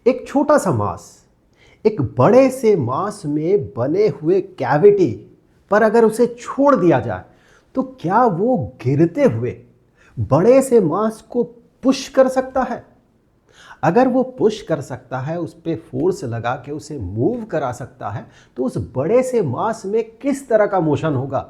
एक छोटा सा मास एक बड़े से मास में बने हुए कैविटी पर अगर उसे छोड़ दिया जाए तो क्या वो गिरते हुए बड़े से मास को पुश कर सकता है? अगर वो पुश कर सकता है, उस पर फोर्स लगा के उसे मूव करा सकता है, तो उस बड़े से मास में किस तरह का मोशन होगा?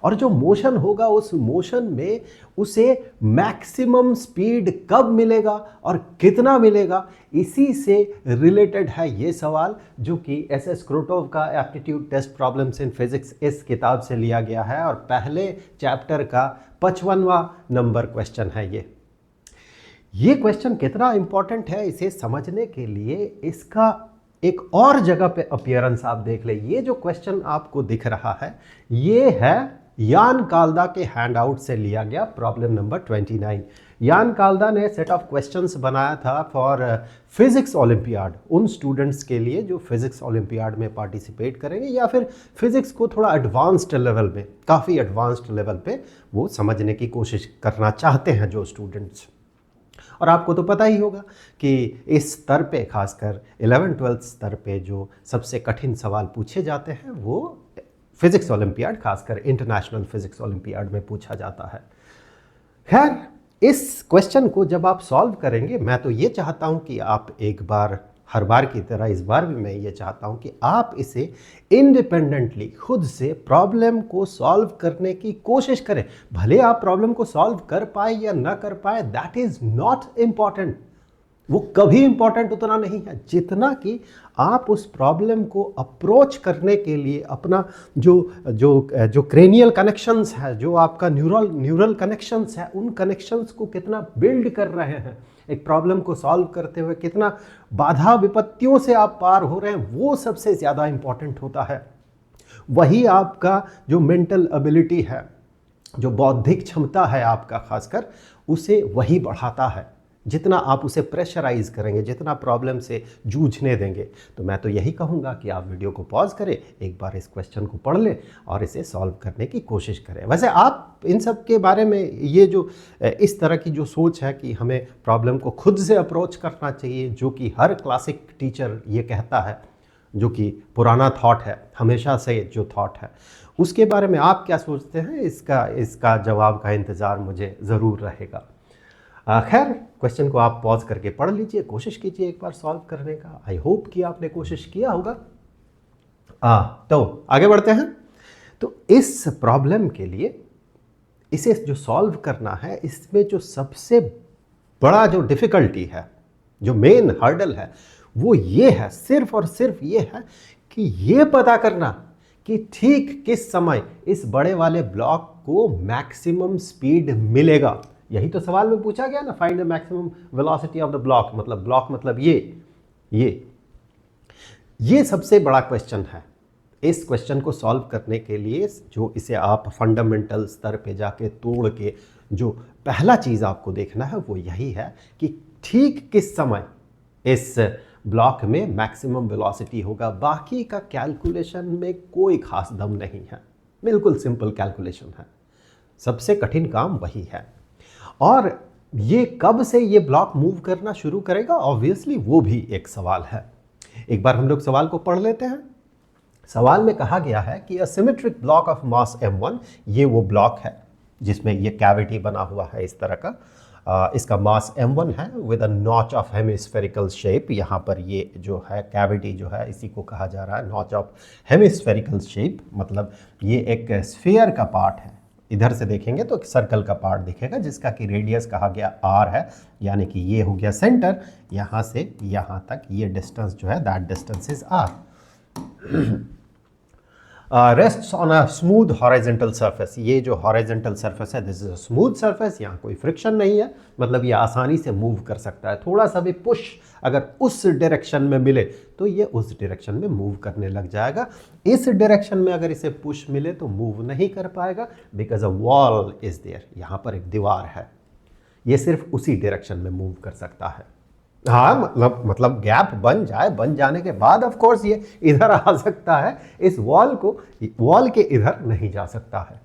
और जो मोशन होगा उस मोशन में उसे मैक्सिमम स्पीड कब मिलेगा और कितना मिलेगा, इसी से रिलेटेड है ये सवाल जो कि एस क्रोटोव का aptitude test problems in physics इस किताब से लिया गया है और पहले चैप्टर का 55वां नंबर क्वेश्चन है ये क्वेश्चन कितना इंपॉर्टेंट है इसे समझने के लिए इसका एक और जगह पे अपीयरेंस आप देख ले। ये जो क्वेश्चन आपको दिख रहा है ये है यान काल्दा के हैंडआउट से लिया गया प्रॉब्लम नंबर 29। यान काल्दा ने सेट ऑफ क्वेश्चंस बनाया था फॉर फिजिक्स ओलंपियाड, उन स्टूडेंट्स के लिए जो फिजिक्स ओलंपियाड में पार्टिसिपेट करेंगे या फिर फिजिक्स को थोड़ा एडवांस्ड लेवल में, काफ़ी एडवांस्ड लेवल पे वो समझने की कोशिश करना चाहते हैं जो स्टूडेंट्स। और आपको तो पता ही होगा कि इस स्तर पे खासकर 11-12 स्तर पे जो सबसे कठिन सवाल पूछे जाते हैं वो फिजिक्स ओलंपियाड, खासकर इंटरनेशनल फिजिक्स ओलंपियाड में पूछा जाता है। खैर, इस क्वेश्चन को जब आप सॉल्व करेंगे, मैं तो ये चाहता हूँ कि आप एक बार, हर बार की तरह इस बार भी मैं ये चाहता हूँ कि आप इसे इंडिपेंडेंटली खुद से प्रॉब्लम को सॉल्व करने की कोशिश करें। भले आप प्रॉब्लम को सॉल्व कर पाए या ना कर पाए, दैट इज नॉट इम्पॉर्टेंट। वो कभी इंपॉर्टेंट उतना नहीं है जितना कि आप उस प्रॉब्लम को अप्रोच करने के लिए अपना जो जो जो क्रेनियल कनेक्शंस है, जो आपका न्यूरल कनेक्शंस है, उन कनेक्शंस को कितना बिल्ड कर रहे हैं, एक प्रॉब्लम को सॉल्व करते हुए कितना बाधा विपत्तियों से आप पार हो रहे हैं, वो सबसे ज़्यादा इंपॉर्टेंट होता है। वही आपका जो मेंटल एबिलिटी है, जो बौद्धिक क्षमता है आपका खासकर, उसे वही बढ़ाता है। जितना आप उसे प्रेशराइज करेंगे, जितना प्रॉब्लम से जूझने देंगे। तो मैं तो यही कहूँगा कि आप वीडियो को पॉज करें, एक बार इस क्वेश्चन को पढ़ लें और इसे सॉल्व करने की कोशिश करें। वैसे आप इन सब के बारे में, ये जो इस तरह की जो सोच है कि हमें प्रॉब्लम को खुद से अप्रोच करना चाहिए, जो कि हर क्लासिक टीचर ये कहता है, जो कि पुराना थॉट है, हमेशा से जो थॉट है, उसके बारे में आप क्या सोचते हैं, इसका जवाब का इंतज़ार मुझे ज़रूर रहेगा। खैर, क्वेश्चन को आप पॉज करके पढ़ लीजिए, कोशिश कीजिए एक बार सॉल्व करने का। आई होप कि आपने कोशिश किया होगा। तो आगे बढ़ते हैं। तो इस प्रॉब्लम के लिए इसे जो सॉल्व करना है, इसमें जो सबसे बड़ा जो डिफ़िकल्टी है, जो मेन हर्डल है, वो ये है, सिर्फ और सिर्फ ये है कि ये पता करना कि ठीक किस समय इस बड़े वाले ब्लॉक को मैक्सिमम स्पीड मिलेगा। यही तो सवाल में पूछा गया ना, find the maximum velocity of the block, मतलब ये सबसे बड़ा क्वेश्चन है। इस क्वेश्चन को सॉल्व करने के लिए जो इसे आप फंडामेंटल स्तर पे जाके तोड़ के जो पहला चीज़ आपको देखना है वो यही है कि ठीक किस समय इस ब्लॉक में मैक्सिमम वेलोसिटी होगा। बाकी का कैलकुलेशन में कोई खास दम नहीं है, बिल्कुल सिंपल कैलकुलेशन है। सबसे कठिन काम वही है। और ये कब से ये ब्लॉक मूव करना शुरू करेगा, ऑब्वियसली वो भी एक सवाल है। एक बार हम लोग सवाल को पढ़ लेते हैं। सवाल में कहा गया है कि a symmetric block of mass m1, ये वो ब्लॉक है जिसमें ये कैविटी बना हुआ है इस तरह का। इसका मास m1 है with a notch of hemispherical shape. यहाँ पर ये जो है कैविटी जो है, इसी को कहा जा रहा है नॉच ऑफ हेमिस्फेरिकल शेप, मतलब ये एक स्फीयर का पार्ट है। इधर से देखेंगे तो एक सर्कल का पार्ट दिखेगा जिसका कि रेडियस कहा गया r है, यानी कि ये हो गया सेंटर, यहाँ से यहाँ तक ये डिस्टेंस जो है that distance is r। Rests on a smooth horizontal surface. ये जो हॉरिजॉन्टल सरफेस है, this is a smooth surface, यहाँ कोई फ्रिक्शन नहीं है, मतलब ये आसानी से मूव कर सकता है। थोड़ा सा भी पुश अगर उस डायरेक्शन में मिले तो ये उस डायरेक्शन में मूव करने लग जाएगा। इस डायरेक्शन में अगर इसे पुश मिले तो मूव नहीं कर पाएगा, because a wall is there, यहाँ पर एक दीवार है, ये सिर्फ उसी डायरेक्शन में मूव कर सकता है। हाँ, मतलब गैप बन जाने के बाद ऑफ कोर्स ये इधर आ सकता है, इस वॉल के इधर नहीं जा सकता है।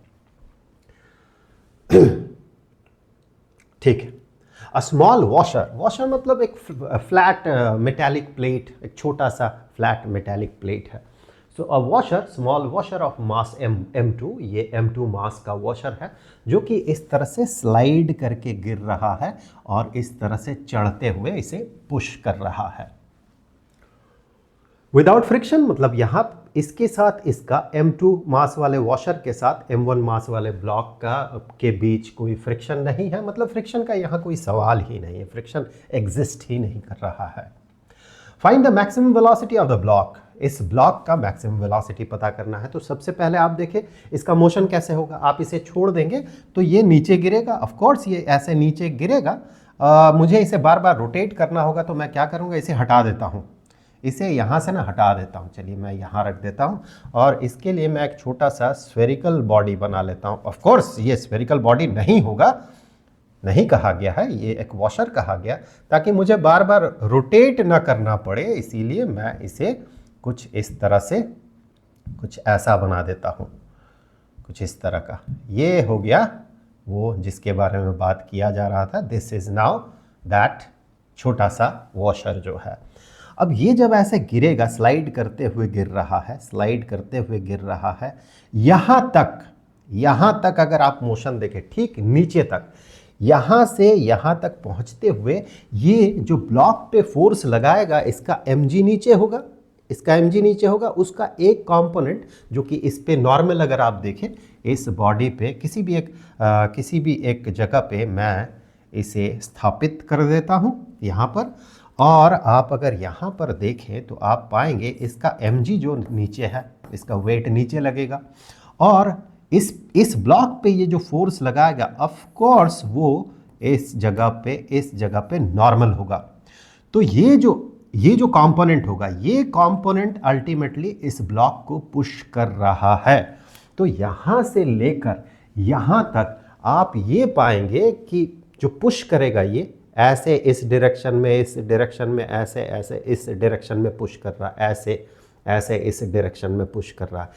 ठीक है, अ स्मॉल वॉशर, वॉशर मतलब एक फ्लैट मेटालिक प्लेट, एक छोटा सा फ्लैट मेटालिक प्लेट है। So a washer, small washer of mass m2, ये m2 मास का वॉशर है जो कि इस तरह से स्लाइड करके गिर रहा है और इस तरह से चढ़ते हुए इसे पुश कर रहा है। विदाउट फ्रिक्शन मतलब यहां इसके साथ इसका m2 मास वाले वॉशर के साथ m1 मास वाले ब्लॉक का के बीच कोई फ्रिक्शन नहीं है, मतलब फ्रिक्शन का यहां कोई सवाल ही नहीं है, फ्रिक्शन एग्जिस्ट ही नहीं कर रहा है। Find the maximum velocity of the block, इस ब्लॉक का मैक्सिमम वेलोसिटी पता करना है। तो सबसे पहले आप देखें इसका मोशन कैसे होगा। आप इसे छोड़ देंगे तो ये नीचे गिरेगा, ऑफ कोर्स ये ऐसे नीचे गिरेगा। मुझे इसे बार बार रोटेट करना होगा, तो मैं क्या करूँगा, इसे हटा देता हूँ, इसे यहाँ से ना हटा देता हूँ। चलिए मैं यहाँ रख देता हूँ और इसके लिए मैं एक छोटा सा स्फेरिकल बॉडी बना लेता हूँ। ऑफ कोर्स ये स्फेरिकल बॉडी नहीं होगा, नहीं कहा गया है, ये एक वॉशर कहा गया ताकि मुझे बार बार रोटेट ना करना पड़े, इसीलिए मैं इसे कुछ इस तरह से कुछ ऐसा बना देता हूँ, कुछ इस तरह का। ये हो गया वो जिसके बारे में बात किया जा रहा था। दिस इज नाउ दैट छोटा सा वॉशर जो है। अब ये जब ऐसे गिरेगा, स्लाइड करते हुए गिर रहा है, स्लाइड करते हुए गिर रहा है, यहाँ तक अगर आप मोशन देखें, ठीक नीचे तक, यहाँ से यहाँ तक पहुँचते हुए ये जो ब्लॉक पे फोर्स लगाएगा इसका mg नीचे होगा, इसका mg नीचे होगा। उसका एक कंपोनेंट जो कि इस पे नॉर्मल अगर आप देखें इस बॉडी पे किसी भी एक जगह पे मैं इसे स्थापित कर देता हूँ यहाँ पर, और आप अगर यहाँ पर देखें तो आप पाएंगे इसका mg जो नीचे है, इसका वेट नीचे लगेगा और इस ब्लॉक पे ये जो फोर्स लगाएगा ऑफ कोर्स वो इस जगह पे नॉर्मल होगा। तो ये जो कंपोनेंट होगा, ये कंपोनेंट अल्टीमेटली इस ब्लॉक को पुश कर रहा है। तो यहाँ से लेकर यहाँ तक आप ये पाएंगे कि जो पुश करेगा ये ऐसे इस डायरेक्शन में, इस डायरेक्शन में, ऐसे इस डायरेक्शन में पुश कर रहा है, ऐसे इस डायरेक्शन में पुश कर रहा है।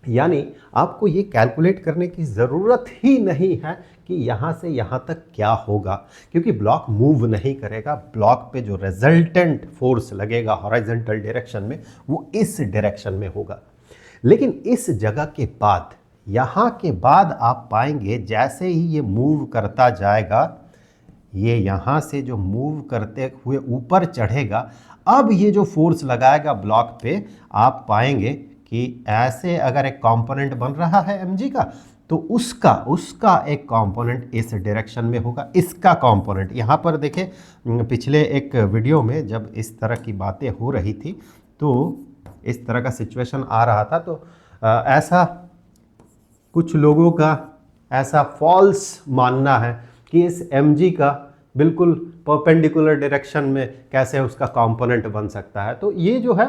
यानी आपको ये कैलकुलेट करने की ज़रूरत ही नहीं है कि यहाँ से यहाँ तक क्या होगा, क्योंकि ब्लॉक मूव नहीं करेगा। ब्लॉक पे जो रिजल्टेंट फोर्स लगेगा हॉरिजॉन्टल डायरेक्शन में वो इस डायरेक्शन में होगा। लेकिन इस जगह के बाद, यहाँ के बाद आप पाएंगे जैसे ही ये मूव करता जाएगा, ये यहाँ से जो मूव करते हुए ऊपर चढ़ेगा, अब ये जो फोर्स लगाएगा ब्लॉक पे, आप पाएंगे कि ऐसे अगर एक कंपोनेंट बन रहा है mg का, तो उसका एक कंपोनेंट इस डायरेक्शन में होगा। इसका कंपोनेंट यहाँ पर देखें, पिछले एक वीडियो में जब इस तरह की बातें हो रही थी तो इस तरह का सिचुएशन आ रहा था, तो ऐसा कुछ लोगों का ऐसा फॉल्स मानना है कि इस mg का बिल्कुल परपेंडिकुलर डायरेक्शन में कैसे उसका कंपोनेंट बन सकता है। तो ये जो है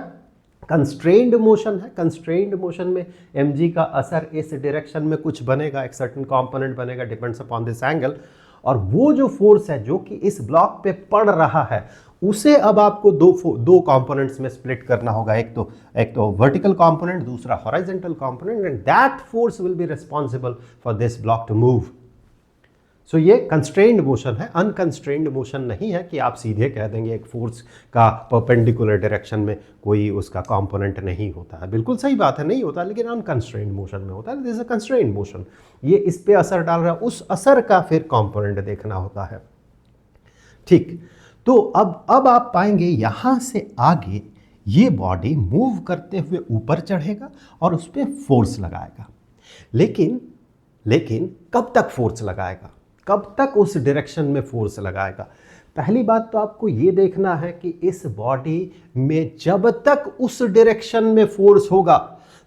कंस्ट्रेन्ड मोशन है। कंस्ट्रेन्ड मोशन में mg का असर इस डायरेक्शन में कुछ बनेगा, एक सर्टेन कंपोनेंट बनेगा, डिपेंड्स अपॉन दिस एंगल। और वो जो फोर्स है जो कि इस ब्लॉक पे पड़ रहा है, उसे अब आपको दो कंपोनेंट्स में स्प्लिट करना होगा। एक तो वर्टिकल कंपोनेंट, दूसरा horizontal component, and that force will be responsible for this block to move. So ये कंस्ट्रेन्ड मोशन है, अनकंस्ट्रेन्ड मोशन नहीं है कि आप सीधे कह देंगे एक फोर्स का परपेंडिकुलर डायरेक्शन में कोई उसका कंपोनेंट नहीं होता है। बिल्कुल सही बात है, नहीं होता, लेकिन अनकंस्ट्रेन्ड मोशन में होता है। दिस इज अ कंस्ट्रेन्ड मोशन, ये इस पे असर डाल रहा है, उस असर का फिर कंपोनेंट देखना होता है। ठीक, तो अब आप पाएंगे यहाँ से आगे ये बॉडी मूव करते हुए ऊपर चढ़ेगा और उस पर फोर्स लगाएगा। लेकिन कब तक फोर्स लगाएगा, कब तक उस डायरेक्शन में फोर्स लगाएगा? पहली बात तो आपको ये देखना है कि इस बॉडी में जब तक उस डायरेक्शन में फोर्स होगा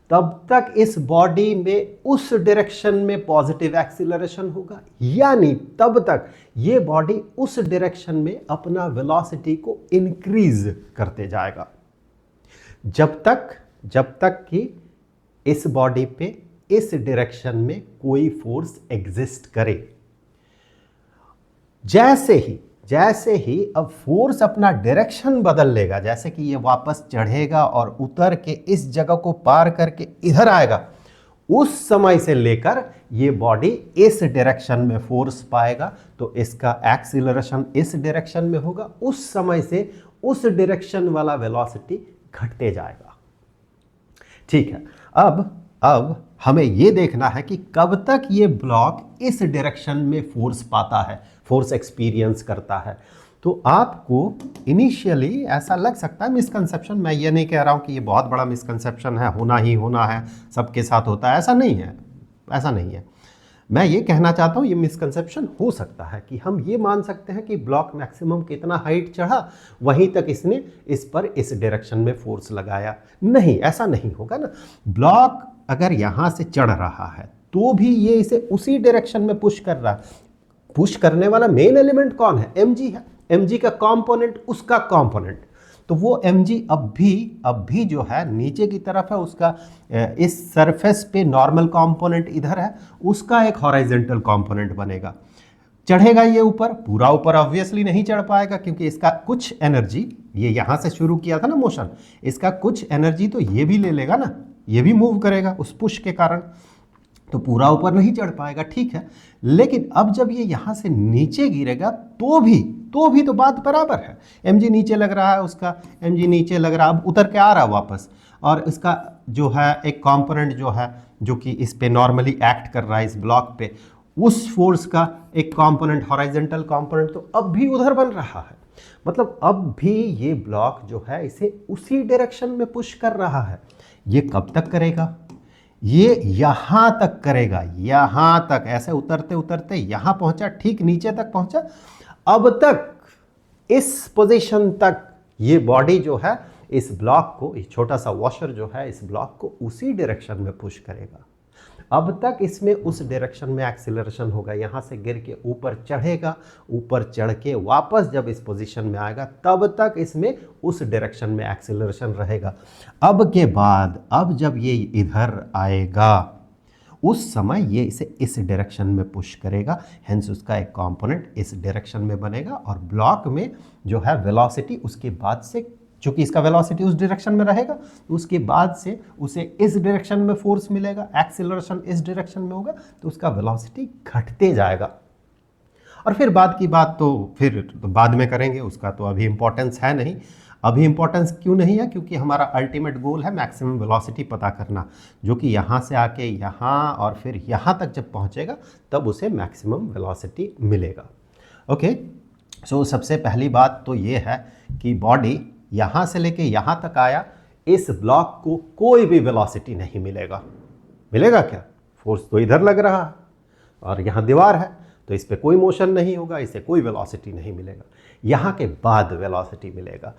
तब तक इस बॉडी में उस डायरेक्शन में पॉजिटिव एक्सीलरेशन होगा, यानी तब तक ये बॉडी उस डायरेक्शन में अपना वेलोसिटी को इंक्रीज करते जाएगा, जब तक कि इस बॉडी पे इस डायरेक्शन में कोई फोर्स एग्जिस्ट करे। जैसे ही अब फोर्स अपना डायरेक्शन बदल लेगा, जैसे कि ये वापस चढ़ेगा और उतर के इस जगह को पार करके इधर आएगा, उस समय से लेकर ये बॉडी इस डायरेक्शन में फोर्स पाएगा, तो इसका एक्सीलरेशन इस डायरेक्शन में होगा, उस समय से उस डायरेक्शन वाला वेलोसिटी घटते जाएगा। ठीक है, अब हमें यह देखना है कि कब तक ये ब्लॉक इस डायरेक्शन में फोर्स पाता है, फोर्स एक्सपीरियंस करता है। तो आपको इनिशियली ऐसा लग सकता है मिसकंसेप्शन, मैं ये नहीं कह रहा हूँ कि ये बहुत बड़ा मिसकंसेप्शन है, होना ही होना है, सबके साथ होता है, ऐसा नहीं है, ऐसा नहीं है। मैं ये कहना चाहता हूँ ये मिसकंसेप्शन हो सकता है कि हम ये मान सकते हैं कि ब्लॉक मैक्सिमम कितना हाइट चढ़ा वहीं तक इसने इस पर इस डायरेक्शन में फोर्स लगाया। नहीं, ऐसा नहीं होगा ना। ब्लॉक अगर यहाँ से चढ़ रहा है तो भी ये इसे उसी डायरेक्शन में पुश कर रहा है। पुश करने वाला मेन एलिमेंट कौन है? mg है। mg का कंपोनेंट उसका कंपोनेंट, तो वो mg अब भी जो है नीचे की तरफ है, उसका इस सरफेस पे नॉर्मल कंपोनेंट इधर है, उसका एक हॉरिजॉन्टल कंपोनेंट बनेगा। चढ़ेगा ये ऊपर, पूरा ऊपर ऑब्वियसली नहीं चढ़ पाएगा क्योंकि इसका कुछ एनर्जी, ये यहाँ से शुरू किया था ना मोशन, इसका कुछ एनर्जी तो ये भी ले लेगा ना, ये भी मूव करेगा उस पुश के कारण, तो पूरा ऊपर नहीं चढ़ पाएगा। ठीक है, लेकिन अब जब ये यहाँ से नीचे गिरेगा तो भी तो बात बराबर है। mg नीचे लग रहा है, उसका mg नीचे लग रहा है, अब उतर के आ रहा है वापस, और इसका जो है एक कंपोनेंट जो है जो कि इस पे नॉर्मली एक्ट कर रहा है इस ब्लॉक पे, उस फोर्स का एक कंपोनेंट हॉरिजॉन्टल कंपोनेंट तो अब भी उधर बन रहा है। मतलब अब भी ये ब्लॉक जो है इसे उसी डायरेक्शन में पुश कर रहा है। ये कब तक करेगा? ये यहां तक करेगा, यहां तक, ऐसे उतरते उतरते यहां पहुंचा, ठीक नीचे तक पहुंचा। अब तक इस पोजीशन तक ये बॉडी जो है इस ब्लॉक को, इस छोटा सा वॉशर जो है इस ब्लॉक को उसी डायरेक्शन में पुश करेगा। अब तक इसमें उस डायरेक्शन में एक्सीलरेशन होगा, यहां से गिर के ऊपर चढ़ेगा, ऊपर चढ़ के वापस जब इस पोजीशन में आएगा तब तक इसमें उस डायरेक्शन में एक्सीलरेशन रहेगा। अब के बाद, अब जब ये इधर आएगा उस समय ये इसे इस डायरेक्शन में पुश करेगा, हेंस उसका एक कंपोनेंट इस डायरेक्शन में बनेगा, और ब्लॉक में जो है वेलोसिटी उसके बाद से, चूंकि इसका वेलोसिटी उस डायरेक्शन में रहेगा, तो उसके बाद से उसे इस डायरेक्शन में फोर्स मिलेगा, एक्सीलरेशन इस डायरेक्शन में होगा, तो उसका वेलोसिटी घटते जाएगा। और फिर बाद की बात तो फिर तो बाद में करेंगे, उसका तो अभी इंपॉर्टेंस है नहीं। अभी इंपॉर्टेंस क्यों नहीं है? क्योंकि हमारा अल्टीमेट गोल है मैक्सिमम वेलोसिटी पता करना, जो कि यहाँ से आके यहाँ और फिर यहाँ तक जब पहुँचेगा तब उसे मैक्सिमम वेलोसिटी मिलेगा। ओके, सो सबसे पहली बात तो ये है कि बॉडी यहाँ से लेके यहाँ तक आया, इस ब्लॉक को कोई भी वेलोसिटी नहीं मिलेगा। मिलेगा क्या? फोर्स तो इधर लग रहा है और यहाँ दीवार है, तो इस पर कोई मोशन नहीं होगा, इसे कोई वेलोसिटी नहीं मिलेगा। यहाँ के बाद वेलोसिटी मिलेगा।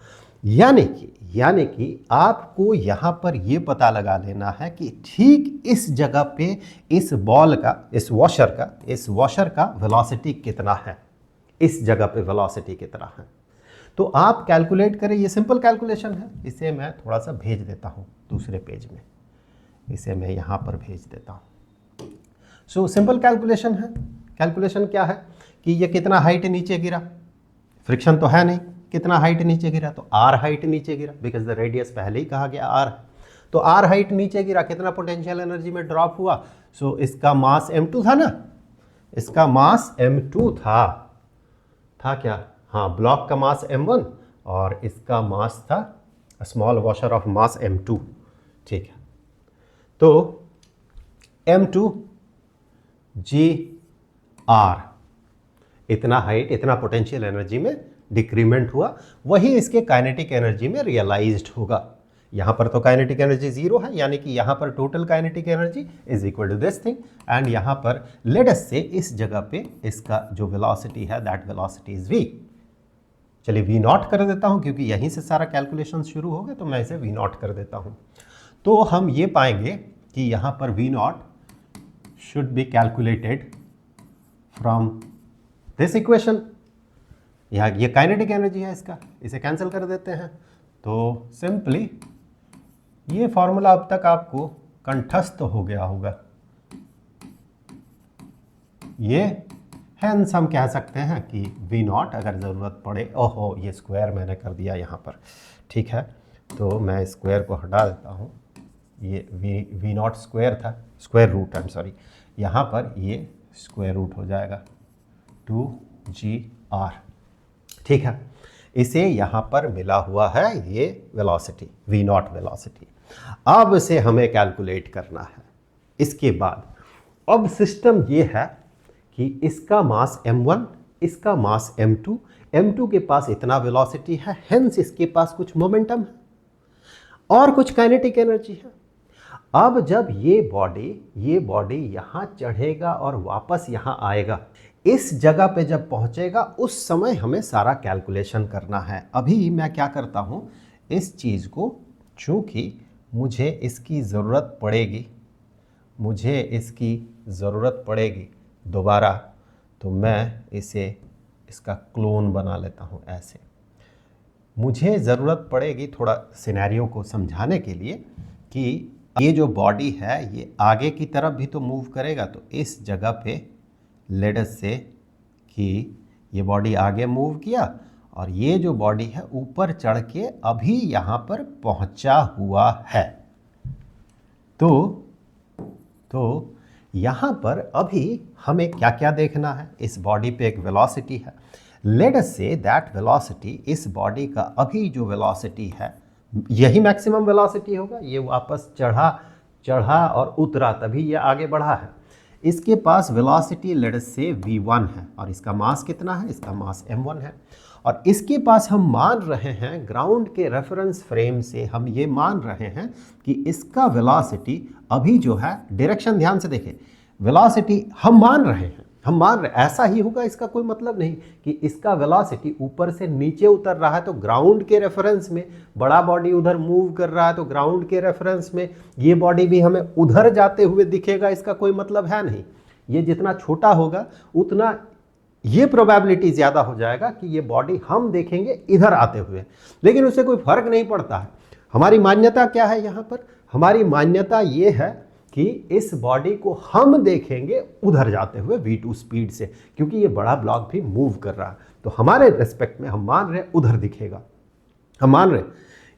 यानी कि आपको यहाँ पर ये पता लगा लेना है कि ठीक इस जगह पे इस बॉल का, इस वॉशर का वेलोसिटी कितना है, इस जगह पे वेलोसिटी कितना है। तो आप कैलकुलेट करें, ये सिंपल कैलकुलेशन है। इसे मैं थोड़ा सा भेज देता हूँ दूसरे पेज में, इसे मैं यहाँ पर भेज देता हूँ। सो सिंपल कैलकुलेशन है। कैलकुलेशन क्या है कि ये कितना हाइट नीचे गिरा, फ्रिक्शन तो है नहीं, कितना हाइट नीचे गिरा, तो r हाइट नीचे गिरा, बिकॉज द रेडियस पहले ही कहा गया r है। तो r हाइट नीचे गिरा, कितना पोटेंशियल एनर्जी में ड्रॉप हुआ? सो इसका मास m2 था ना, इसका मास m2 था क्या? हाँ, ब्लॉक का मास m1 और इसका मास था small washer of mass m2। ठीक है, तो m2 g/r, इतना हाइट, इतना पोटेंशियल एनर्जी में डिक्रीमेंट हुआ, वही इसके काइनेटिक एनर्जी में रियलाइज्ड होगा। यहाँ पर तो काइनेटिक एनर्जी 0 है, यानी कि यहाँ पर total kinetic energy is equal to this thing, and यहाँ पर लेट अस से इस जगह पे इसका जो वेलोसिटी है दैट वेलोसिटी इज v। चलिए v0 कर देता हूँ, क्योंकि यहीं से सारा कैलकुलेशन शुरू हो गया, तो मैं इसे v0 कर देता हूँ। तो हम ये पाएंगे कि यहाँ पर v0 should be calculated from this equation. यहाँ ये काइनेटिक एनर्जी है इसका, इसे कैंसिल कर देते हैं। तो सिंपली ये फॉर्मूला अब तक आपको कंठस्थ हो गया होगा। ये हेंस हम कह सकते हैं कि v0 अगर ज़रूरत पड़े, ओहो ये स्क्वायर मैंने कर दिया यहाँ पर, ठीक है, तो मैं स्क्वायर को हटा देता हूँ। ये वी नॉट स्क्वायर था, square root, I am sorry, यहाँ पर ये स्क्वायर रूट हो जाएगा 2GR। ठीक है, इसे यहाँ पर मिला हुआ है ये वेलोसिटी, वी नॉट वेलोसिटी। अब इसे हमें कैलकुलेट करना है। इसके बाद अब सिस्टम ये है कि इसका मास m1, इसका मास m2, m2 के पास इतना वेलोसिटी है, हेंस इसके पास कुछ मोमेंटम है और कुछ काइनेटिक एनर्जी है। अब जब ये बॉडी यहाँ चढ़ेगा और वापस यहाँ आएगा, इस जगह पे जब पहुँचेगा उस समय हमें सारा कैलकुलेशन करना है। अभी मैं क्या करता हूँ, इस चीज़ को, चूँकि मुझे इसकी ज़रूरत पड़ेगी दोबारा, तो मैं इसका क्लोन बना लेता हूँ ऐसे। मुझे ज़रूरत पड़ेगी थोड़ा सिनेरियो को समझाने के लिए कि ये जो बॉडी है ये आगे की तरफ भी तो मूव करेगा, तो इस जगह पे लेट अस से कि ये बॉडी आगे मूव किया और ये जो बॉडी है ऊपर चढ़ के अभी यहाँ पर पहुँचा हुआ है। तो यहाँ पर अभी हमें क्या क्या देखना है, इस बॉडी पे एक वेलोसिटी है, let us say that velocity, इस बॉडी का अभी जो वेलोसिटी है यही मैक्सिमम वेलोसिटी होगा। ये वापस चढ़ा और उतरा तभी ये आगे बढ़ा है। इसके पास वेलोसिटी लेट अस से v1 है और इसका मास कितना है, इसका मास m1 है। और इसके पास हम मान रहे हैं, ग्राउंड के रेफरेंस फ्रेम से हम ये मान रहे हैं कि इसका वेलोसिटी अभी जो है, डायरेक्शन ध्यान से देखें, वेलोसिटी हम मान रहे हैं, ऐसा ही होगा, इसका कोई मतलब नहीं कि इसका वेलोसिटी ऊपर से नीचे उतर रहा है तो ग्राउंड के रेफरेंस में बड़ा बॉडी उधर मूव कर रहा है तो ग्राउंड के रेफरेंस में ये बॉडी भी हमें उधर जाते हुए दिखेगा, इसका कोई मतलब है नहीं। ये जितना छोटा होगा उतना ये प्रोबेबिलिटी ज़्यादा हो जाएगा कि ये बॉडी हम देखेंगे इधर आते हुए, लेकिन उससे कोई फर्क नहीं पड़ता है। हमारी मान्यता क्या है यहाँ पर, हमारी मान्यता ये है कि इस बॉडी को हम देखेंगे उधर जाते हुए v2 स्पीड से, क्योंकि ये बड़ा ब्लॉक भी मूव कर रहा है, तो हमारे रेस्पेक्ट में हम मान रहे हैं उधर दिखेगा। हम मान रहे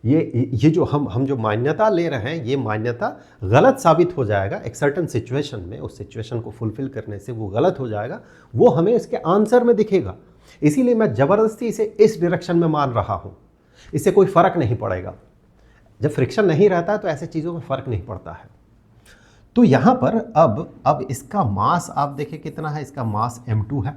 ये जो हम जो मान्यता ले रहे हैं, ये मान्यता गलत साबित हो जाएगा एक सर्टन सिचुएशन में, उस सिचुएशन को फुलफिल करने से वो गलत हो जाएगा, वो हमें इसके आंसर में दिखेगा। इसीलिए मैं ज़बरदस्ती इसे इस डायरेक्शन में मान रहा हूँ, इससे कोई फ़र्क नहीं पड़ेगा। जब फ्रिक्शन नहीं रहता है तो ऐसे चीज़ों में फ़र्क नहीं पड़ता है। तो यहाँ पर अब इसका मास आप देखिए कितना है, इसका मास m2 है।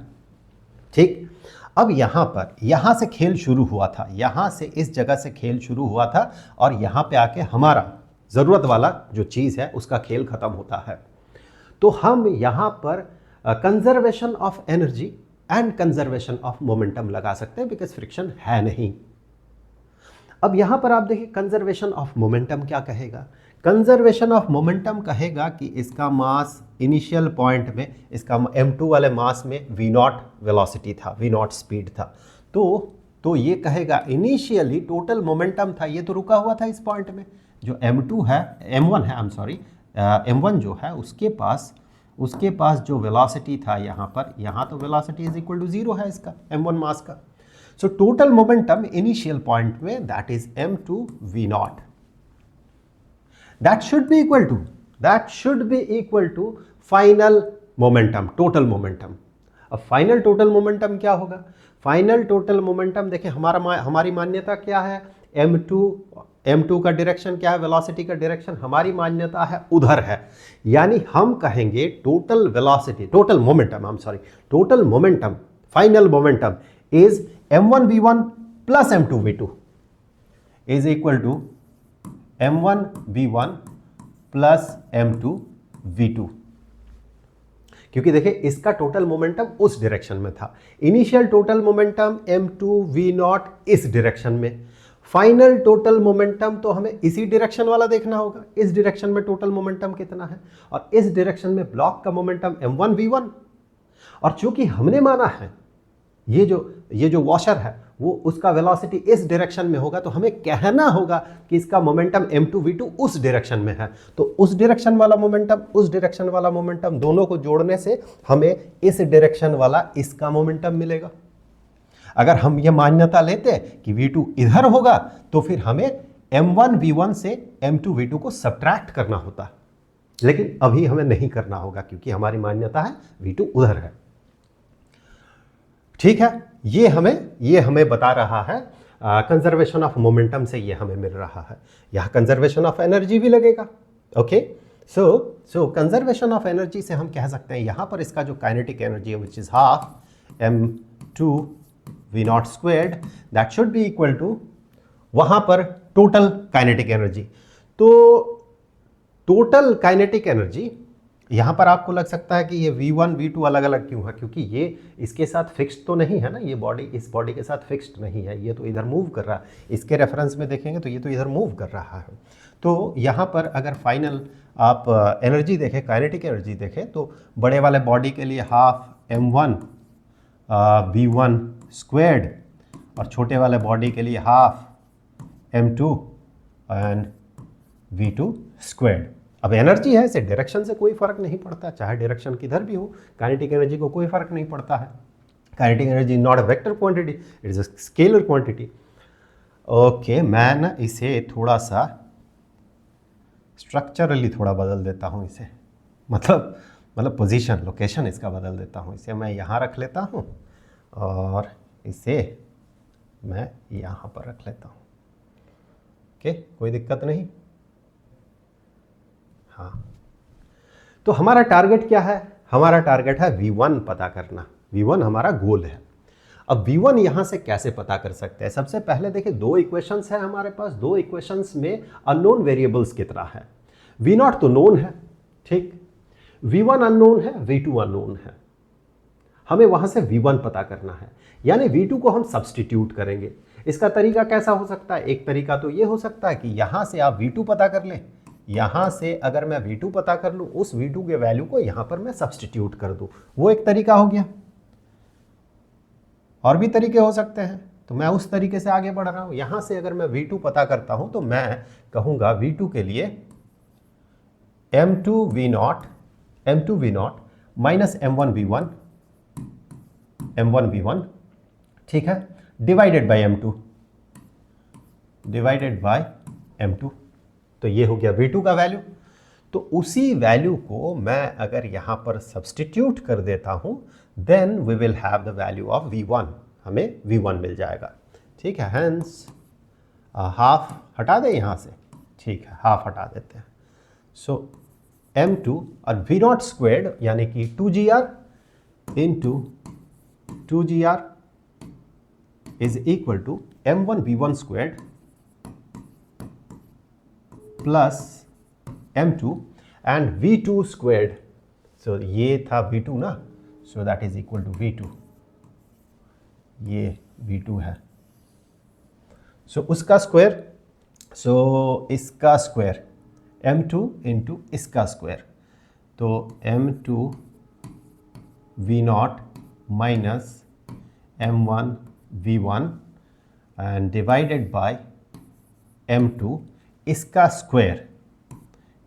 ठीक, अब यहाँ से खेल शुरू हुआ था, यहाँ से इस जगह से खेल शुरू हुआ था और यहाँ पे आके हमारा ज़रूरत वाला जो चीज़ है उसका खेल ख़त्म होता है। तो हम यहाँ पर conservation of energy and conservation of momentum लगा सकते हैं, बिकॉज फ्रिक्शन है नहीं। अब यहाँ पर आप देखिए कंजर्वेशन ऑफ मोमेंटम क्या कहेगा, कंजर्वेशन ऑफ मोमेंटम कहेगा कि इसका मास इनिशियल पॉइंट में, इसका m2 वाले मास में v0 वेलोसिटी था, v0 स्पीड था, तो ये कहेगा इनिशियली टोटल मोमेंटम था, ये तो रुका हुआ था इस पॉइंट में, जो m2 है, m1 है, आई एम सॉरी, m1 जो है उसके पास जो वेलोसिटी था यहाँ तो वेलोसिटी इज इक्वल टू 0 है इसका m1 मास का। So total momentum initial point में that is m2 v0, that should be equal to final momentum, total momentum। अब फाइनल टोटल मोमेंटम क्या होगा, फाइनल टोटल मोमेंटम देखिए हमारी मान्यता क्या है, m2 का डायरेक्शन क्या है, वेलोसिटी का डायरेक्शन हमारी मान्यता है उधर है, यानी हम कहेंगे total velocity, total momentum, final momentum is m1 v1 plus m2 v2 is equal to m1 v1 plus m2 v2, क्योंकि देखिए इसका टोटल मोमेंटम उस डायरेक्शन में था, initial total momentum m2 v0 इस डायरेक्शन में, फाइनल टोटल मोमेंटम तो हमें इसी डायरेक्शन वाला देखना होगा, इस डायरेक्शन में टोटल मोमेंटम कितना है, और इस डायरेक्शन में ब्लॉक का मोमेंटम m1 v1, और चूंकि हमने माना है ये जो वॉशर है वो उसका वेलोसिटी इस डायरेक्शन में होगा, तो हमें कहना होगा कि इसका मोमेंटम m2 v2 उस डायरेक्शन में है, तो उस डायरेक्शन वाला मोमेंटम, उस डायरेक्शन वाला मोमेंटम दोनों को जोड़ने से हमें इस डायरेक्शन वाला इसका मोमेंटम मिलेगा। अगर हम ये मान्यता लेते कि v2 इधर होगा तो फिर हमें M1 V1 से M2 V2 को सब्ट्रैक्ट करना होता, लेकिन अभी हमें नहीं करना होगा क्योंकि हमारी मान्यता है V2 उधर है। ठीक है, ये हमें बता रहा है कंजर्वेशन ऑफ मोमेंटम से ये हमें मिल रहा है। यह कंजर्वेशन ऑफ एनर्जी भी लगेगा। Okay, so conservation of energy से हम कह सकते हैं यहां पर इसका जो काइनेटिक एनर्जी है which is half m2 v0 squared, that should be equal to वहां पर टोटल काइनेटिक एनर्जी। तो टोटल काइनेटिक एनर्जी यहां पर आपको लग सकता है कि ये V1 V2 अलग अलग क्यों है, क्योंकि ये इसके साथ फिक्स्ड तो नहीं है ना, ये बॉडी इस बॉडी के साथ फिक्स्ड नहीं है, ये तो इधर मूव कर रहा है। इसके रेफरेंस में देखेंगे तो ये तो इधर मूव कर रहा है। तो यहाँ पर अगर फाइनल आप एनर्जी देखें, काइनेटिक एनर्जी देखें, तो बड़े वाले बॉडी के लिए हाफ m1 v1 स्क्वेयर्ड और छोटे वाले बॉडी के लिए half m2 and v2 squared. अब एनर्जी है, इसे डायरेक्शन से कोई फर्क नहीं पड़ता, चाहे डायरेक्शन किधर भी हो, काइनेटिक एनर्जी को कोई फर्क नहीं पड़ता है। Kinetic energy not a vector quantity, it is a scalar quantity. Okay, मैं ना इसे थोड़ा सा स्ट्रक्चरली थोड़ा बदल देता हूँ इसे, मतलब पोजीशन, लोकेशन इसका बदल देता हूँ। इसे मैं यहाँ रख लेता हूँ और इसे मैं यहाँ पर रख लेता हूँ। ओके, कोई दिक्कत नहीं। हाँ, तो हमारा टारगेट क्या है? हमारा टारगेट है V1 पता करना। V1 हमारा गोल है। अब V1 यहां से कैसे पता कर सकते हैं? सबसे पहले देखिए, दो इक्वेशंस है हमारे पास। दो इक्वेशंस में अननोन वेरिएबल्स कितना है? V0 तो नोन है, ठीक, V1 अननोन है, V2 अननोन है। हमें वहां से V1 पता करना है, यानी V2 को हम सब्स्टिट्यूट करेंगे। इसका तरीका कैसा हो सकता है? एक तरीका तो ये हो सकता है कि यहां से आप V2 पता कर लें। यहां से अगर मैं V2 पता कर लूं, उस V2 के वैल्यू को यहां पर मैं सब्स्टिट्यूट कर दूं, वो एक तरीका हो गया। और भी तरीके हो सकते हैं, तो मैं उस तरीके से आगे बढ़ रहा हूं। यहां से अगर मैं V2 पता करता हूं तो मैं कहूंगा V2 के लिए m2 v0 minus m1 v1, ठीक है, डिवाइडेड बाय m2। तो ये हो गया V2 का वैल्यू। तो उसी वैल्यू को मैं अगर यहां पर सब्स्टिट्यूट कर देता हूं, then we will have the value of V1, हमें V1 मिल जाएगा। ठीक है, हेंस हाफ हटा दें यहां से, ठीक है, हाफ हटा देते हैं। सो m2 और V0 स्क्वेयर्ड यानी कि 2gr into 2gr is equal to m1 V1 squared plus m2 and V2 squared. So ये था V2 ना, so that is equal to V2, ये V2 है। सो उसका स्क्वायर, सो इसका स्क्वायर m2 इंटू इसका स्क्वायर, तो m2 V0 minus m1 V1 and divided by m2 इसका स्क्वायर,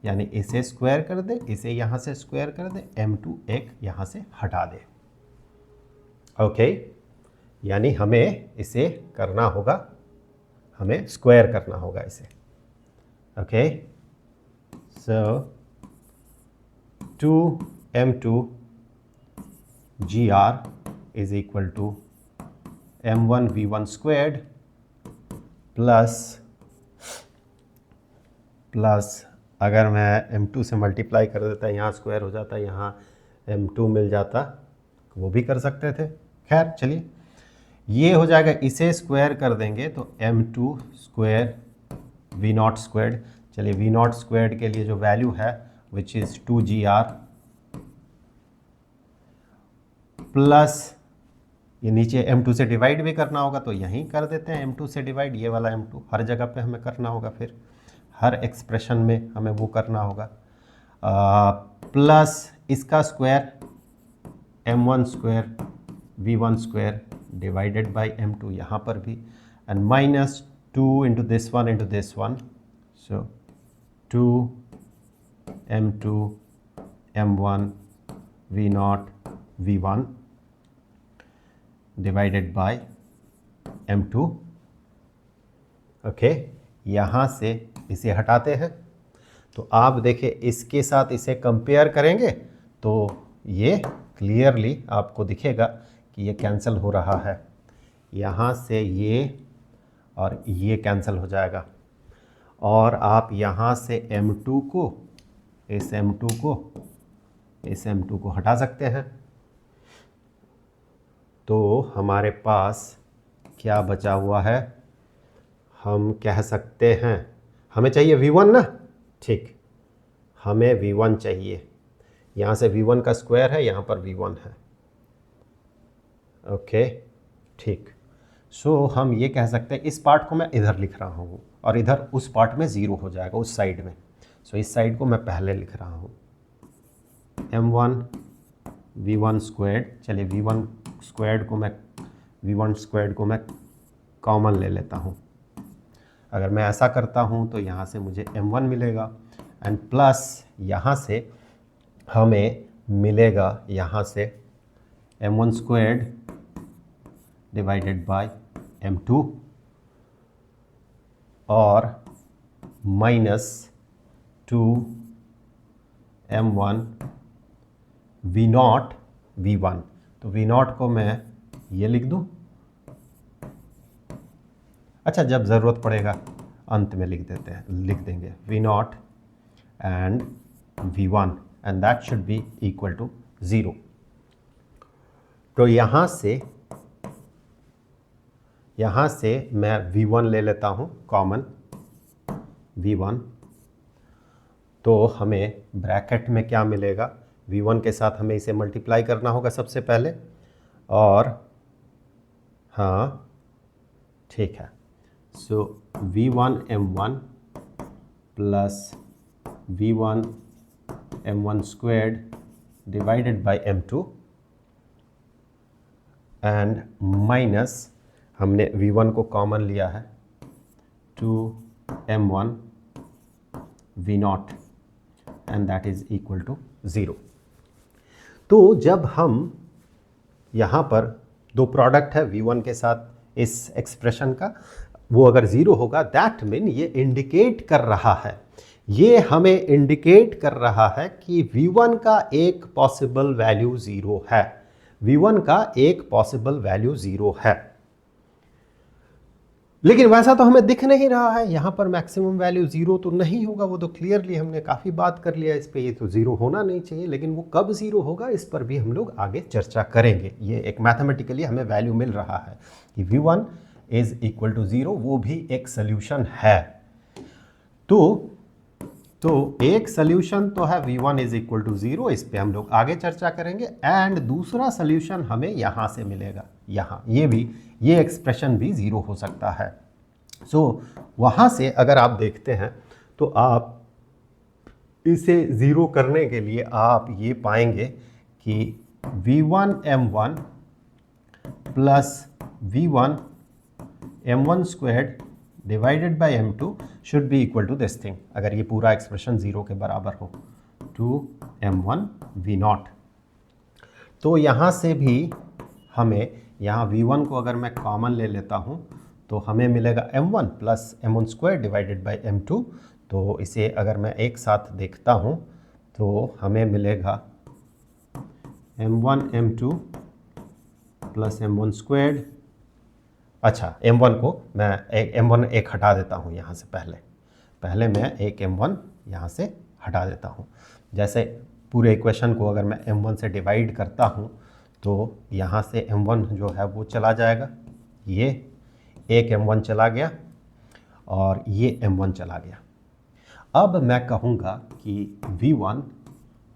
यानी इसे स्क्वायर कर दे, इसे यहां से स्क्वायर कर दे, m2 एक यहां से हटा दे। ओके, यानी हमें इसे करना होगा, हमें स्क्वायर करना होगा इसे। Okay, so 2m2 gr is equal to m1 v1 squared plus अगर मैं m2 से मल्टीप्लाई कर देता, यहाँ स्क्वायर हो जाता, यहाँ m2 मिल जाता, वो भी कर सकते थे। खैर चलिए, ये हो जाएगा, इसे स्क्वायर कर देंगे तो m2 स्क्वायर V0 स्क्वायर्ड। चलिए, V0 स्क्वायर्ड के लिए जो वैल्यू है विच इज़ 2gr प्लस ये नीचे m2 से डिवाइड भी करना होगा, तो यहीं कर देते हैं m2 से डिवाइड। ये वाला m2 हर जगह पे हमें करना होगा, फिर हर एक्सप्रेशन में हमें वो करना होगा, प्लस इसका square m1 square V1 square divided by m2 यहाँ पर भी, and minus 2 into this one, so 2 m2 m1 V0 V1 divided by m2। Okay, यहाँ से इसे हटाते हैं तो आप देखें इसके साथ इसे कंपेयर करेंगे तो ये क्लियरली आपको दिखेगा कि ये कैंसिल हो रहा है। यहाँ से ये और ये कैंसिल हो जाएगा और आप यहाँ से M2 को इस M2 को हटा सकते हैं। तो हमारे पास क्या बचा हुआ है, हम कह सकते हैं हमें चाहिए V1 ना, ठीक, हमें V1 चाहिए। यहाँ से V1 का स्क्वायर है, यहाँ पर V1 है, ओके ठीक। सो हम ये कह सकते हैं इस पार्ट को मैं इधर लिख रहा हूँ और इधर उस पार्ट में 0 हो जाएगा उस साइड में। सो इस साइड को मैं पहले लिख रहा हूँ M1 V1 स्क्वायर्ड। चलिए V1 स्क्वायर्ड को मैं कॉमन ले लेता हूँ। अगर मैं ऐसा करता हूँ तो यहाँ से मुझे M1 मिलेगा एंड प्लस यहाँ से हमें मिलेगा यहाँ से M1 squared divided by M2 और माइनस 2M1 V0 V1। तो V0 को मैं ये लिख दूँ, अच्छा जब ज़रूरत पड़ेगा अंत में लिख देंगे V0 and V1 and that should be equal to 0। तो यहाँ से मैं V1 ले लेता हूँ कॉमन V1। तो हमें ब्रैकेट में क्या मिलेगा, V1 के साथ हमें इसे मल्टीप्लाई करना होगा सबसे पहले और हाँ ठीक है। So V1 M1 plus V1 M1 squared divided by M2 and minus हमने V1 को कॉमन लिया है 2M1 V0 and that is equal to 0। तो जब हम यहाँ पर दो प्रोडक्ट है V1 के साथ इस एक्सप्रेशन का, वो अगर 0 होगा दैट मीन ये इंडिकेट कर रहा है, ये हमें इंडिकेट कर रहा है कि V1 का एक पॉसिबल वैल्यू 0 है, V1 का एक पॉसिबल वैल्यू 0 है। लेकिन वैसा तो हमें दिख नहीं रहा है, यहाँ पर मैक्सिमम वैल्यू 0 तो नहीं होगा, वो तो क्लियरली हमने काफ़ी बात कर लिया इस पे, ये तो 0 होना नहीं चाहिए। लेकिन वो कब 0 होगा इस पर भी हम लोग आगे चर्चा करेंगे। ये एक मैथमेटिकली हमें वैल्यू मिल रहा है कि V1 इज इक्वल टू 0, वो भी एक सोल्यूशन है। तो एक सोल्यूशन तो है V1 इज इक्वल टू 0, इस पे हम लोग आगे चर्चा करेंगे। एंड दूसरा सोल्यूशन हमें यहाँ से मिलेगा, यहाँ ये एक्सप्रेशन भी 0 हो सकता है। सो वहाँ से अगर आप देखते हैं तो आप इसे 0 करने के लिए आप ये पाएंगे कि V1 M1 plus V1 M1 squared divided by M2 should be equal to this thing. अगर ये पूरा एक्सप्रेशन 0 के बराबर हो 2M1 V0। तो यहाँ से भी हमें यहाँ V1 को अगर मैं कॉमन ले लेता हूँ तो हमें मिलेगा M1 plus M1 square divided by M2। तो इसे अगर मैं एक साथ देखता हूँ तो हमें मिलेगा M1 M2 plus M1 squared. अच्छा M1 को मैं M1 एक हटा देता हूँ यहाँ से, पहले मैं एक M1 यहाँ से हटा देता हूँ। जैसे पूरे इक्वेशन को अगर मैं M1 से डिवाइड करता हूँ तो यहाँ से M1 जो है वो चला जाएगा, ये एक M1 चला गया और ये M1 चला गया। अब मैं कहूँगा कि V1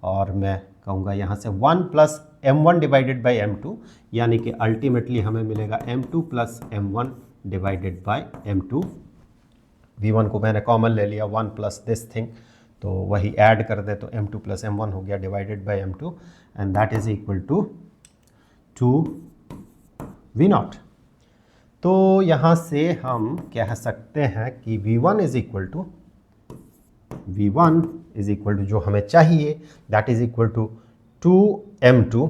और मैं कहूँगा यहाँ से 1 plus M1 divided by M2, यानी कि अल्टीमेटली हमें मिलेगा M2 plus M1 divided by M2। V1 को मैंने कॉमन ले लिया 1 प्लस दिस थिंग, तो वही ऐड कर दे तो M2 प्लस M1 हो गया divided by M2 and that is equal to 2 V0। तो यहाँ से हम कह सकते हैं कि V1 इज इक्वल टू जो हमें चाहिए that is equal to 2M2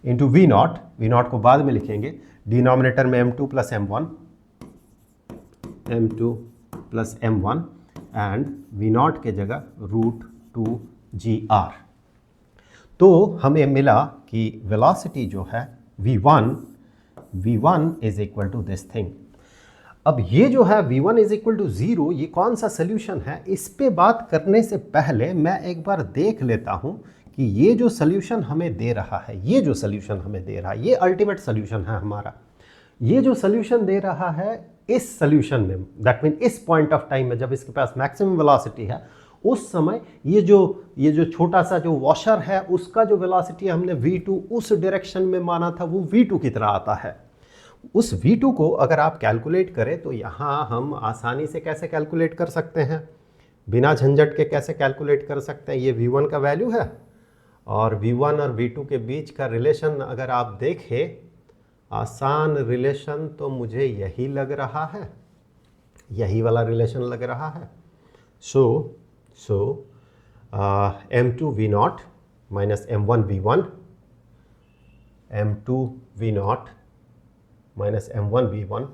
into V0 को बाद में लिखेंगे डिनोमिनेटर में m2 plus m1, m2 plus m1 and v0 के जगह √2gr। तो हमें मिला कि वेलोसिटी जो है v1 is equal to this thing. अब ये जो है v1 इज इक्वल टू 0, ये कौन सा सोल्यूशन है? इस पे बात करने से पहले मैं एक बार देख लेता हूँ कि ये जो सोल्यूशन हमें दे रहा है, ये जो सोल्यूशन हमें दे रहा है, ये अल्टीमेट सोल्यूशन है हमारा। ये जो सोल्यूशन दे रहा है इस सोल्यूशन में, दैट मीन इस पॉइंट ऑफ टाइम में जब इसके पास मैक्सिमम वेलोसिटी है, उस समय ये जो छोटा सा जो वॉशर है उसका जो वेलोसिटी हमने v2 उस डायरेक्शन में माना था, वो v2 की तरह आता है। उस v2 को अगर आप कैलकुलेट करें तो यहाँ हम आसानी से कैसे कैलकुलेट कर सकते हैं, बिना झंझट के कैसे कैलकुलेट कर सकते हैं? ये v1 का वैल्यू है और v1 और v2 के बीच का रिलेशन अगर आप देखें, आसान रिलेशन तो मुझे यही लग रहा है, यही वाला रिलेशन लग रहा है। So m2 v0 minus m1 v1, m2 v0 minus m1 v1,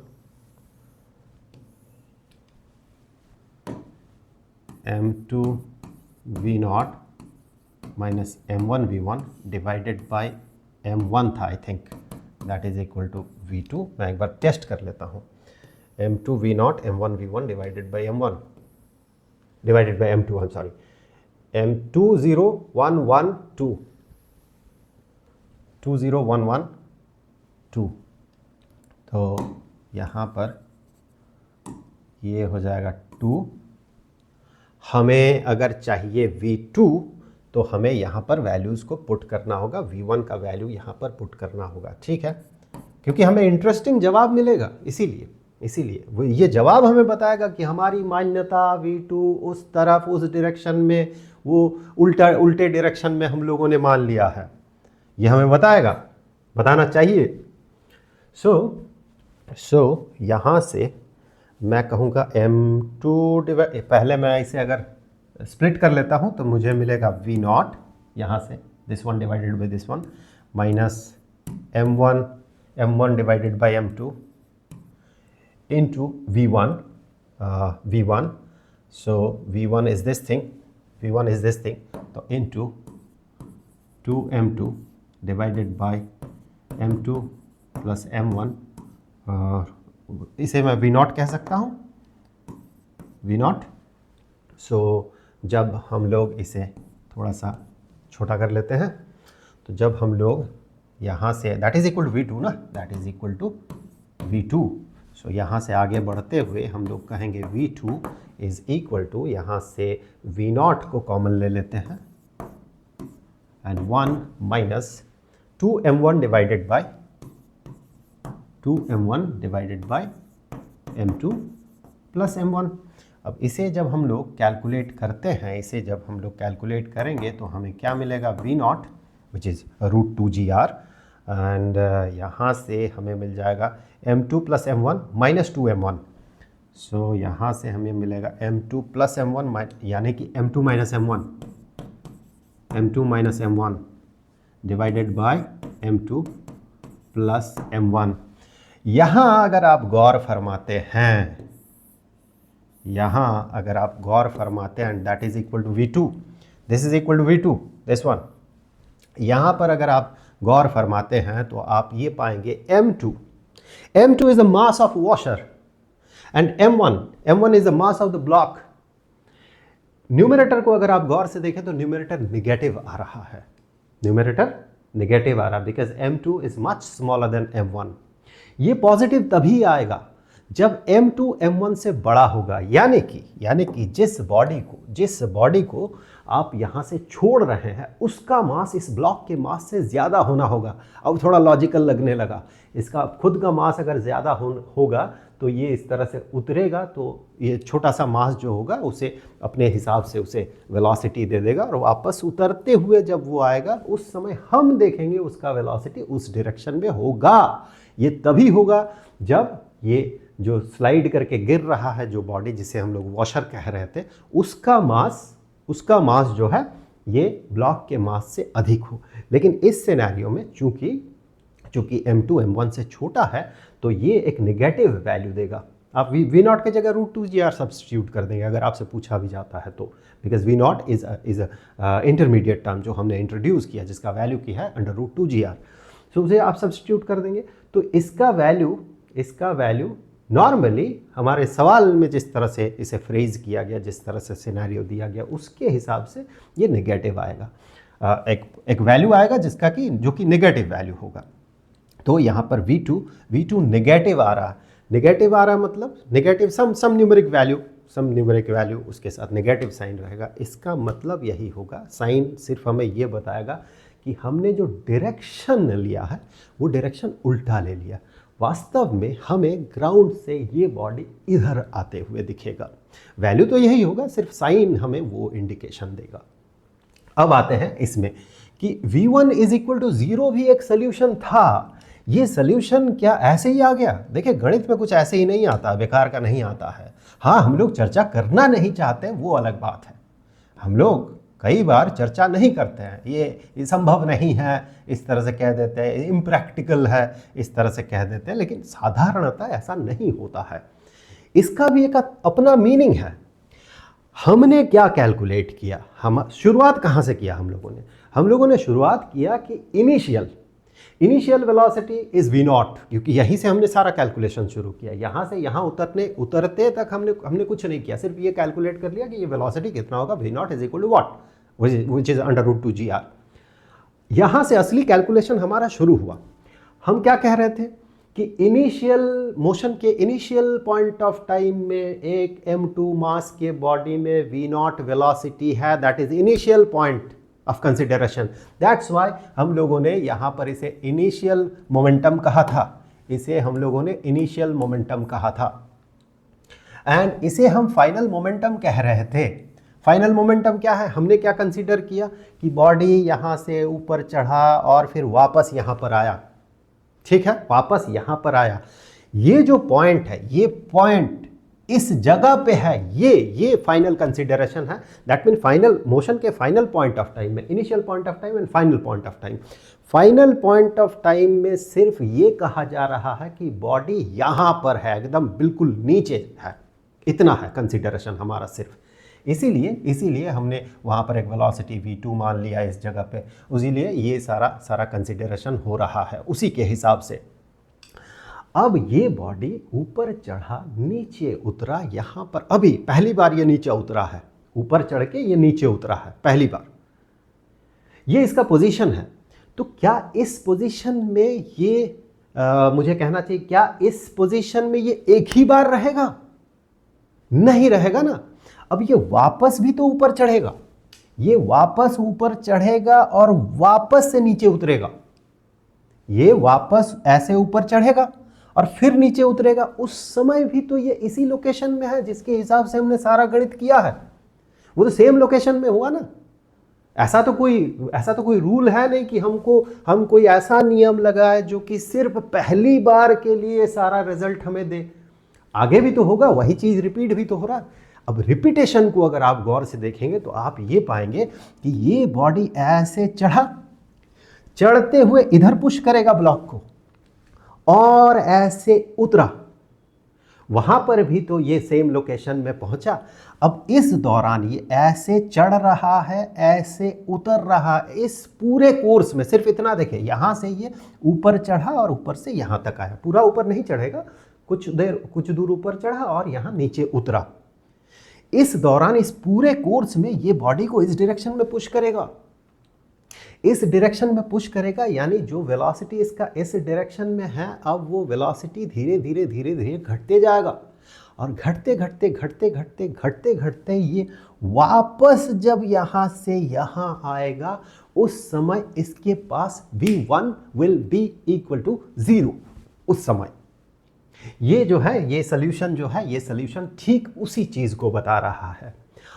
m2 v0 minus m1 v1 divided by m1 था, I think that is equal to v2। मैं एक बार टेस्ट कर लेता हूँ। m2 v0 m1 v1 divided by m1 divided by m2, I am sorry, m20112 20112। तो यहाँ पर ये हो जाएगा 2। हमें अगर चाहिए v2 तो हमें यहाँ पर वैल्यूज़ को पुट करना होगा, v1 का वैल्यू यहाँ पर पुट करना होगा, ठीक है, क्योंकि हमें इंटरेस्टिंग जवाब मिलेगा। इसीलिए वो ये जवाब हमें बताएगा कि हमारी मान्यता v2 उस तरफ, उस डायरेक्शन में, वो उल्टे डायरेक्शन में हम लोगों ने मान लिया है, ये हमें बताना चाहिए। सो यहाँ से मैं कहूँगा m2 पहले मैं इसे अगर स्प्लिट कर लेता हूँ तो मुझे मिलेगा v0 यहाँ से, this one divided by this one, minus m1 divided by m2 into v1, so v1 is this thing, तो into 2m2 divided by m2 plus m1, इसे मैं v0 कह सकता हूँ, v0। सो जब हम लोग इसे थोड़ा सा छोटा कर लेते हैं, तो जब हम लोग यहाँ say that is equal to v2 ना, that is equal to v2। So यहाँ से आगे बढ़ते हुए हम लोग कहेंगे v2 इज़ इक्वल टू, यहाँ से v0 को कॉमन ले लेते हैं, and 1 minus 2m1 divided by m2 plus m1। अब इसे जब हम लोग कैलकुलेट करते हैं, इसे जब हम लोग कैलकुलेट करेंगे तो हमें क्या मिलेगा, v0 which is √2gr, and यहाँ से हमें मिल जाएगा m2 plus m1 minus 2m1। सो यहाँ से हमें मिलेगा m2 प्लस m1 यानी कि m2 minus m1 divided by m2 plus m1। यहाँ अगर आप गौर फरमाते हैं, and that is equal to v2, this is equal to v2, this one, यहाँ पर अगर आप गौर फरमाते हैं तो आप ये पाएंगे m2 is the mass of washer and m1 is the mass of the block। Numerator को अगर आप गौर से देखें तो न्यूमरेटर निगेटिव आ रहा है, because m2 is much smaller than m1। ये पॉजिटिव तभी आएगा जब m2 m1 से बड़ा होगा, यानी कि जिस बॉडी को आप यहाँ से छोड़ रहे हैं उसका मास इस ब्लॉक के मास से ज़्यादा होना होगा। अब थोड़ा लॉजिकल लगने लगा, इसका खुद का मास अगर ज़्यादा होगा तो ये इस तरह से उतरेगा, तो ये छोटा सा मास जो होगा उसे अपने हिसाब से उसे वेलोसिटी दे देगा, और वापस उतरते हुए जब वो आएगा उस समय हम देखेंगे उसका वेलोसिटी उस डायरेक्शन में होगा। ये तभी होगा जब ये जो स्लाइड करके गिर रहा है जो बॉडी, जिसे हम लोग वॉशर कह रहे थे, उसका मास जो है ये ब्लॉक के मास से अधिक हो। लेकिन इस सिनेरियो में चूँकि m2 m1 से छोटा है तो ये एक नेगेटिव वैल्यू देगा। आप वी नॉट की जगह √2gr सब्सटीट्यूट कर देंगे अगर आपसे पूछा भी जाता है तो, because v naught is intermediate term जो हमने इंट्रोड्यूस किया जिसका वैल्यू की है √2gr, सो उसे आप सब्सटीट्यूट कर देंगे। तो इसका वैल्यू नॉर्मली हमारे सवाल में जिस तरह से इसे फ्रेज किया गया, जिस तरह से सिनेरियो दिया गया, उसके हिसाब से ये नेगेटिव आएगा। एक वैल्यू आएगा जिसका कि जो कि नेगेटिव वैल्यू होगा। तो यहाँ पर V2 नेगेटिव आ रहा है। नेगेटिव आ रहा मतलब नेगेटिव सम न्यूमेरिक वैल्यू उसके साथ नेगेटिव साइन रहेगा। इसका मतलब यही होगा, साइन सिर्फ हमें ये बताएगा कि हमने जो डायरेक्शन लिया है वो डायरेक्शन उल्टा ले लिया। वास्तव में हमें ग्राउंड से ये बॉडी इधर आते हुए दिखेगा। वैल्यू तो यही होगा, सिर्फ साइन हमें वो इंडिकेशन देगा। अब आते हैं इसमें कि V1 = 0 भी एक सोल्यूशन था। ये सोल्यूशन क्या ऐसे ही आ गया? देखिए गणित में कुछ ऐसे ही नहीं आता, बेकार का नहीं आता है। हाँ, हम लोग चर्चा करना नहीं चाहते वो अलग बात है। हम लोग कई बार चर्चा नहीं करते हैं, ये संभव नहीं है इस तरह से कह देते हैं, इम्प्रैक्टिकल है इस तरह से कह देते हैं, लेकिन साधारणतः ऐसा नहीं होता है। इसका भी एक अपना मीनिंग है। हमने क्या कैलकुलेट किया, हम शुरुआत कहाँ से किया? हम लोगों ने शुरुआत किया कि इनिशियल वेलोसिटी इज़ V0, क्योंकि यहीं से हमने सारा कैलकुलेशन शुरू किया। यहाँ से यहाँ उतरते तक हमने कुछ नहीं किया, सिर्फ ये कैलकुलेट कर लिया कि ये वेलोसिटी कितना होगा, V0 = what, which is √2gr। यहाँ से असली कैलकुलेशन हमारा शुरू हुआ। हम क्या कह रहे थे कि इनिशियल मोशन के इनिशियल पॉइंट ऑफ टाइम में एक m2 मास के बॉडी में V0 वेलोसिटी है, that is initial point of consideration. That's why हम लोगों ने यहाँ पर इसे इनिशियल मोमेंटम कहा था, एंड इसे हम फाइनल मोमेंटम कह रहे थे। फाइनल मोमेंटम क्या है? हमने क्या कंसीडर किया कि बॉडी यहाँ से ऊपर चढ़ा और फिर वापस यहाँ पर आया, ठीक है, वापस यहाँ पर आया। ये जो पॉइंट है, ये पॉइंट इस जगह पे है, ये फाइनल कंसिडरेशन है। दैट मीन फाइनल मोशन के फाइनल पॉइंट ऑफ टाइम में, initial point of time and final point of time. Final point of time में सिर्फ ये कहा जा रहा है कि बॉडी यहाँ पर है, एकदम बिल्कुल नीचे है, इतना है कंसिडरेशन हमारा सिर्फ। इसीलिए हमने वहाँ पर एक वेलोसिटी V2 मान लिया इस जगह पे, इसीलिए ये सारा कंसिडरेशन हो रहा है उसी के हिसाब से। अब ये बॉडी ऊपर चढ़ा, नीचे उतरा, यहाँ पर अभी पहली बार ये नीचे उतरा है, ऊपर चढ़ के ये नीचे उतरा है पहली बार, ये इसका पोजीशन है। तो क्या इस पोजीशन में ये मुझे कहना चाहिए, क्या इस पोजीशन में ये एक ही बार रहेगा? नहीं रहेगा ना। अब ये वापस भी तो ऊपर चढ़ेगा, ये वापस ऊपर चढ़ेगा और वापस से नीचे उतरेगा। ये वापस ऐसे ऊपर चढ़ेगा और फिर नीचे उतरेगा। उस समय भी तो ये इसी लोकेशन में है जिसके हिसाब से हमने सारा गणित किया है, वो तो सेम लोकेशन में हुआ ना। ऐसा तो कोई रूल है नहीं कि हम कोई ऐसा नियम लगाए जो कि सिर्फ पहली बार के लिए सारा रिजल्ट हमें दे। आगे भी तो होगा, वही चीज़ रिपीट भी तो हो रहा है। अब रिपीटेशन को अगर आप गौर से देखेंगे तो आप ये पाएंगे कि ये बॉडी ऐसे चढ़ते हुए इधर पुश करेगा ब्लॉक को और ऐसे उतरा, वहां पर भी तो ये सेम लोकेशन में पहुंचा। अब इस दौरान ये ऐसे चढ़ रहा है, ऐसे उतर रहा है। इस पूरे कोर्स में सिर्फ इतना देखें, यहां से ये ऊपर चढ़ा और ऊपर से यहां तक आया, पूरा ऊपर नहीं चढ़ेगा, कुछ दूर ऊपर चढ़ा और यहां नीचे उतरा। इस दौरान इस पूरे कोर्स में ये बॉडी को इस डायरेक्शन में पुश करेगा, इस डायरेक्शन में पुश करेगा, यानी जो वेलोसिटी इसका इस डायरेक्शन में है, अब वो वेलोसिटी धीरे धीरे घटते जाएगा और घटते ये वापस जब यहाँ से यहाँ आएगा, उस समय इसके पास V1 will be equal to 0। उस समय ये जो है, ये सोल्यूशन जो है, ये सोल्यूशन ठीक उसी चीज़ को बता रहा है।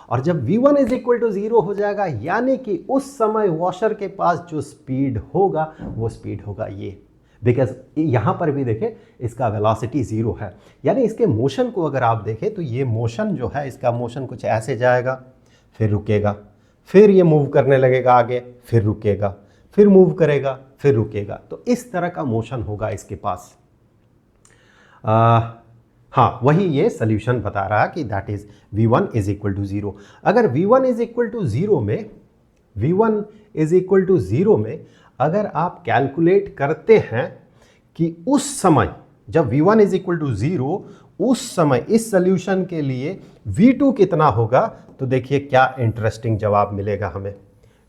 और जब V1 = 0 हो जाएगा, यानी कि उस समय वॉशर के पास जो स्पीड होगा वो स्पीड होगा ये, बिकॉज यहाँ पर भी देखें इसका वेलोसिटी 0 है। यानी इसके मोशन को अगर आप देखें तो ये मोशन जो है, इसका मोशन कुछ ऐसे जाएगा, फिर रुकेगा, फिर ये मूव करने लगेगा आगे, फिर रुकेगा, फिर मूव करेगा, फिर रुकेगा। तो इस तरह का मोशन होगा इसके पास। हाँ, वही ये सोल्यूशन बता रहा कि that is v1 is equal to 0। अगर v1 इज इक्वल टू 0 में v1 इज इक्वल टू 0 में अगर आप कैलकुलेट करते हैं कि उस समय जब v1 इज इक्वल टू 0 उस समय इस सोल्यूशन के लिए v2 कितना होगा, तो देखिए क्या इंटरेस्टिंग जवाब मिलेगा हमें।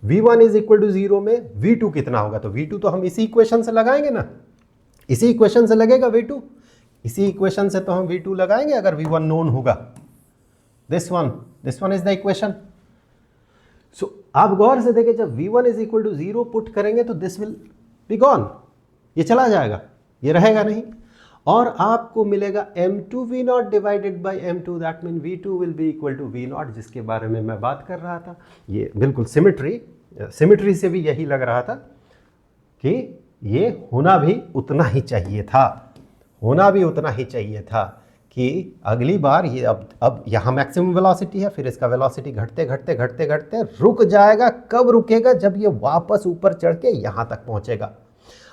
v1 इज इक्वल टू 0 में v2 कितना होगा, तो v2 तो हम इसी इक्वेशन से लगाएंगे ना, इसी इक्वेशन से लगेगा v2, इसी इक्वेशन से तो हम v2 लगाएंगे अगर v1 नोन होगा। This one is the equation. So आप गौर से देखें, जब v1 is equal to 0 put करेंगे तो दिस विल बी गॉन, ये चला जाएगा, ये रहेगा नहीं, और आपको मिलेगा m2 v0 divided by m2, that mean v2 will be equal to v0, जिसके बारे में मैं बात कर रहा था। ये बिल्कुल सिमेट्री से भी यही लग रहा था कि ये होना भी उतना ही चाहिए था, होना भी उतना ही चाहिए था कि अगली बार ये अब यहाँ मैक्सिमम वेलोसिटी है, फिर इसका वेलोसिटी घटते घटते घटते घटते रुक जाएगा। कब रुकेगा, जब ये वापस ऊपर चढ़ के यहाँ तक पहुँचेगा।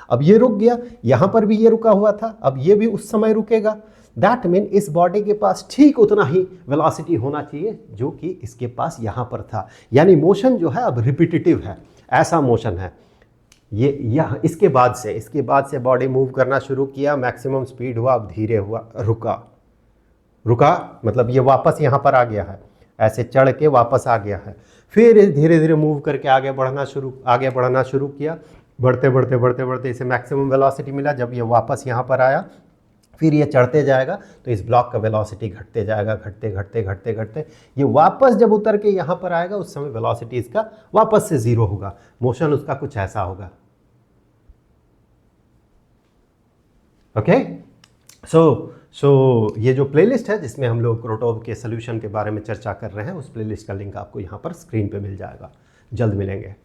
अब ये रुक गया, यहाँ पर भी ये रुका हुआ था, अब ये भी उस समय रुकेगा। दैट मीन इस बॉडी के पास ठीक उतना ही वेलोसिटी होना चाहिए जो कि इसके पास यहाँ पर था। यानी मोशन जो है अब रिपीटिटिव है, ऐसा मोशन है ये। यहाँ इसके बाद से बॉडी मूव करना शुरू किया, मैक्सिमम स्पीड हुआ, अब धीरे हुआ, रुका मतलब ये वापस यहाँ पर आ गया है, ऐसे चढ़ के वापस आ गया है, फिर धीरे धीरे मूव करके आगे बढ़ना शुरू किया। बढ़ते इसे मैक्सिमम वेलोसिटी मिला, जब ये वापस यहाँ पर आया फिर ये चढ़ते जाएगा, तो इस ब्लॉक का वेलोसिटी घटते जाएगा, घटते ये वापस जब उतर के यहाँ पर आएगा उस समय वेलोसिटी इसका वापस से 0 होगा। मोशन उसका कुछ ऐसा होगा। ओके, सो ये जो प्लेलिस्ट है जिसमें हम लोग क्रोटोव के सोल्यूशन के बारे में चर्चा कर रहे हैं, उस प्लेलिस्ट का लिंक आपको यहाँ पर स्क्रीन पे मिल जाएगा। जल्द मिलेंगे।